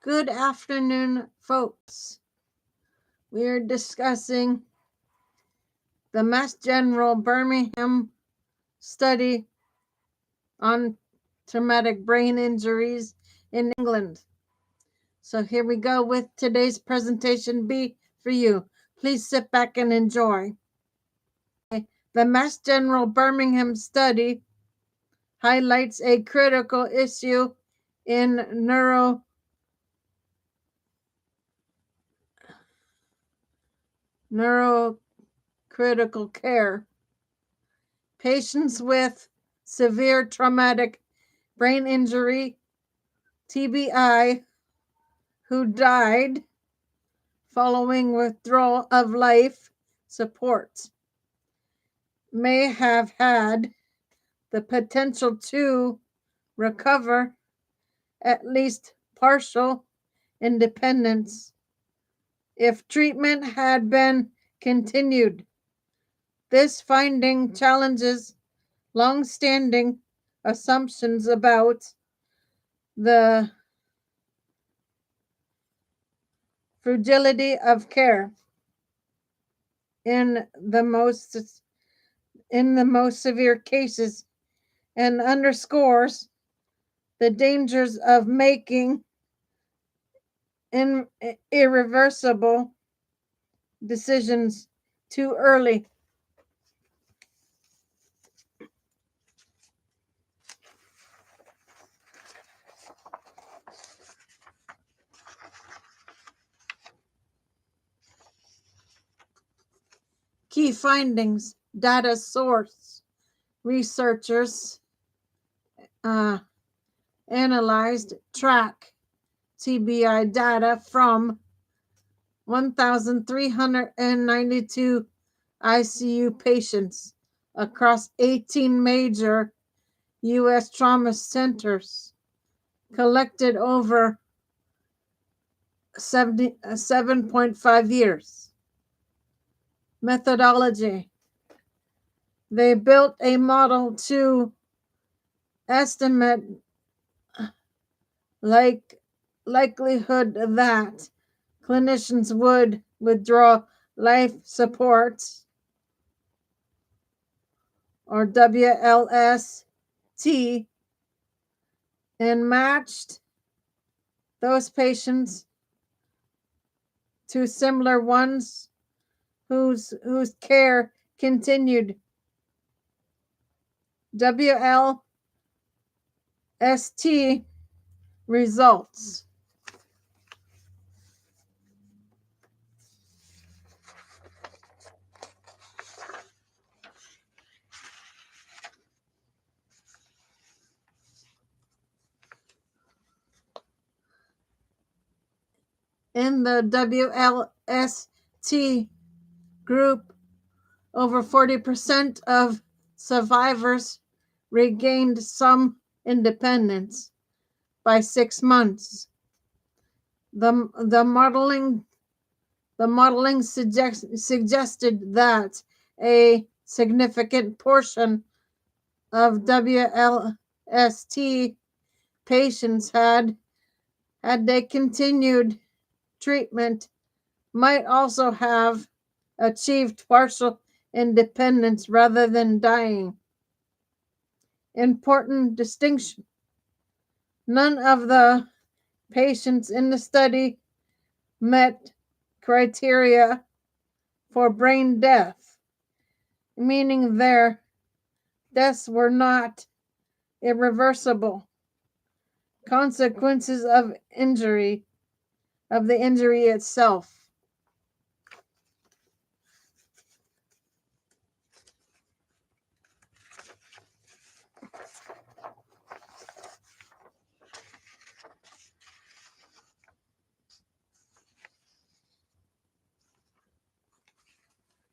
Good afternoon, folks. We are discussing the Mass General Birmingham study on traumatic brain injuries in England. So here we go with today's presentation B for you. Please sit back and enjoy. The Mass General Birmingham study highlights a critical issue in neurocritical care. Patients with severe traumatic brain injury, TBI, who died following withdrawal of life support may have had the potential to recover at least partial independence if treatment had been continued. This finding challenges long-standing assumptions about the fragility of care in the most severe cases and underscores the dangers of making irreversible decisions too early. Key findings: data source. Researchers analyzed track TBI data from 1,392 ICU patients across 18 major U.S. trauma centers, collected over 7.5 years. Methodology: they built a model to estimate likelihood that clinicians would withdraw life support, or WLST, and matched those patients to similar ones whose care continued. WLST results. In the WLST group, over 40% of survivors regained some independence by 6 months. The modeling suggested that a significant portion of WLST patients had they continued treatment, might also have achieved partial independence rather than dying. Important distinction: none of the patients in the study met criteria for brain death, meaning their deaths were not irreversible consequences of the injury itself.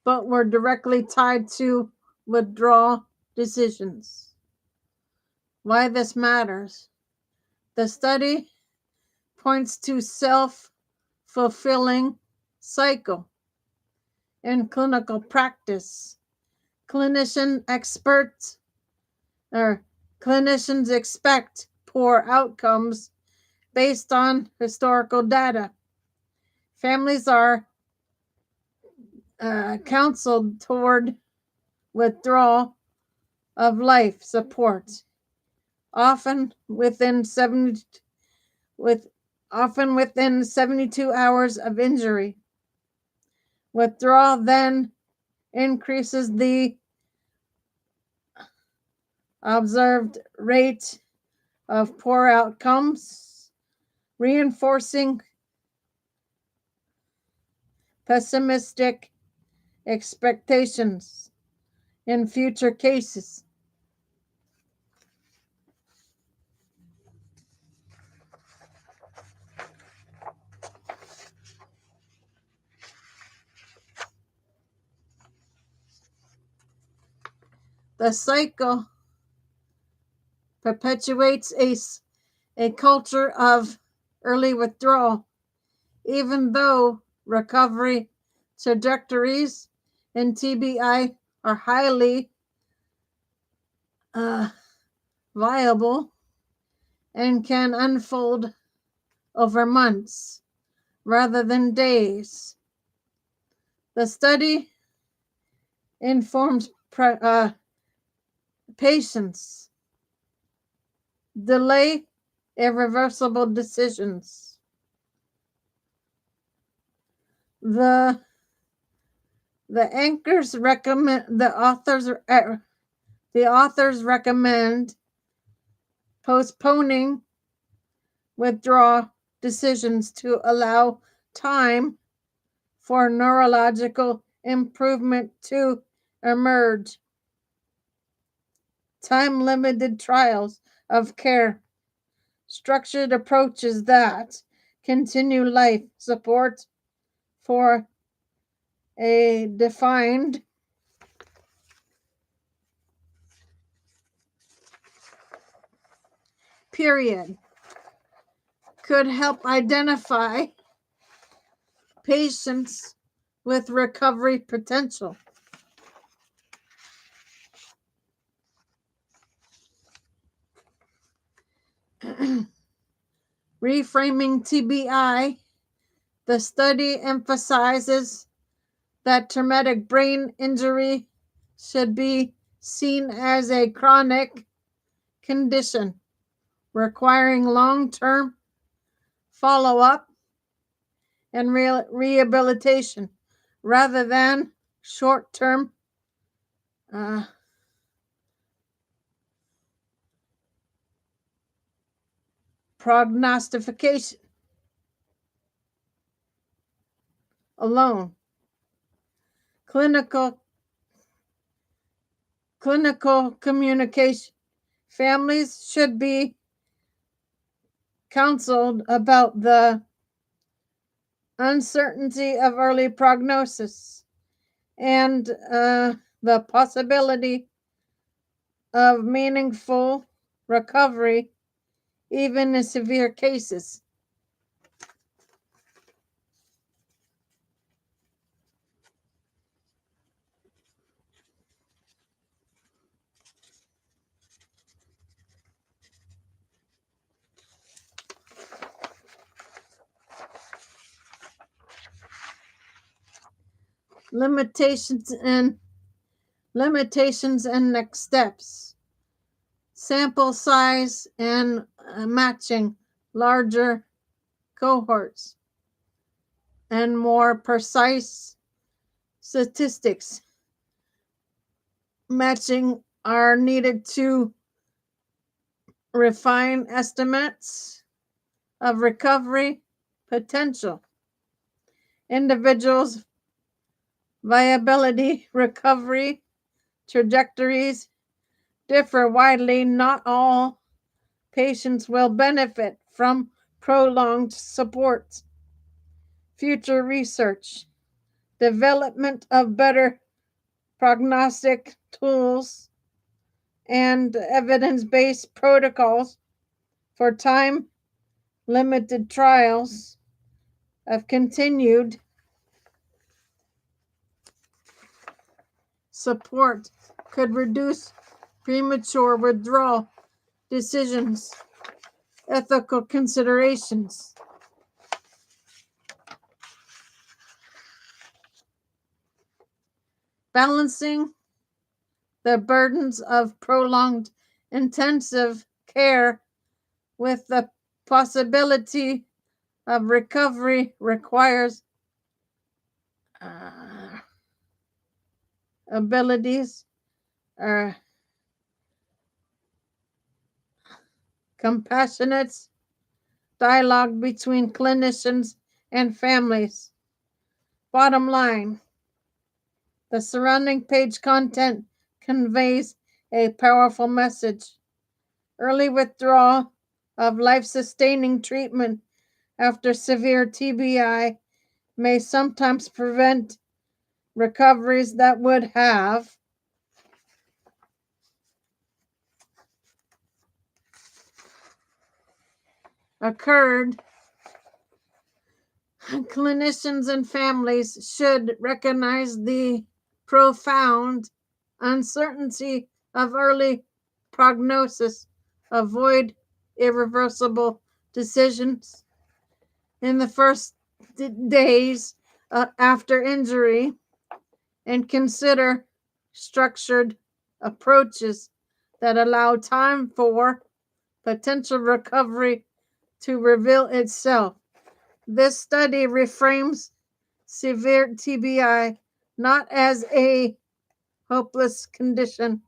But were directly tied to withdrawal decisions. Why this matters: the study points to self-fulfilling cycle in clinical practice. Clinicians expect poor outcomes based on historical data. Families are counseled toward withdrawal of life support, often within 72 hours of injury. Withdrawal then increases the observed rate of poor outcomes, reinforcing pessimistic expectations in future cases. The cycle perpetuates a culture of early withdrawal, even though recovery trajectories in TBI are highly viable and can unfold over months rather than days. The study informs patients delay irreversible decisions. The authors recommend postponing withdrawal decisions to allow time for neurological improvement to emerge. Time-limited trials of care, structured approaches that continue life support for a defined period could help identify patients with recovery potential. Reframing TBI, the study emphasizes that traumatic brain injury should be seen as a chronic condition requiring long-term follow-up and rehabilitation rather than short-term prognostication alone. Clinical communication. Families should be counseled about the uncertainty of early prognosis and the possibility of meaningful recovery even in severe cases. Limitations and next steps. Sample size and matching larger cohorts and more precise statistics. Matching are needed to refine estimates of recovery potential. Individuals' viability recovery trajectories differ widely. Not all patients will benefit from prolonged support. Future research, development of better prognostic tools, and evidence-based protocols for time-limited trials of continued support could reduce premature withdrawal decisions ethical considerations. Balancing the burdens of prolonged intensive care with the possibility of recovery requires abilities or compassionate dialogue between clinicians and families. Bottom line, the surrounding page content conveys a powerful message. Early withdrawal of life-sustaining treatment after severe TBI may sometimes prevent recoveries that would have occurred. Clinicians and families should recognize the profound uncertainty of early prognosis, avoid irreversible decisions in the first days after injury, and consider structured approaches that allow time for potential recovery to reveal itself. This study reframes severe TBI not as a hopeless condition,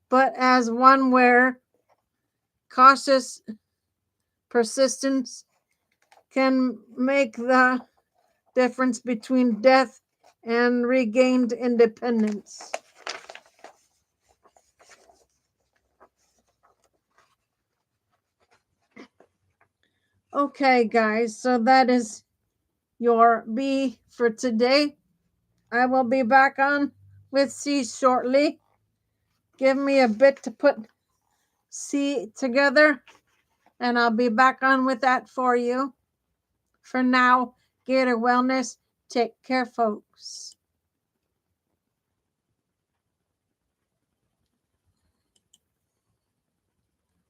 but as one where cautious persistence can make the difference between death and regained independence. Okay, guys, so that is your B for today. I will be back on with C shortly. Give me a bit to put C together, and I'll be back on with that for you. For now, Gator Wellness, take care, folks.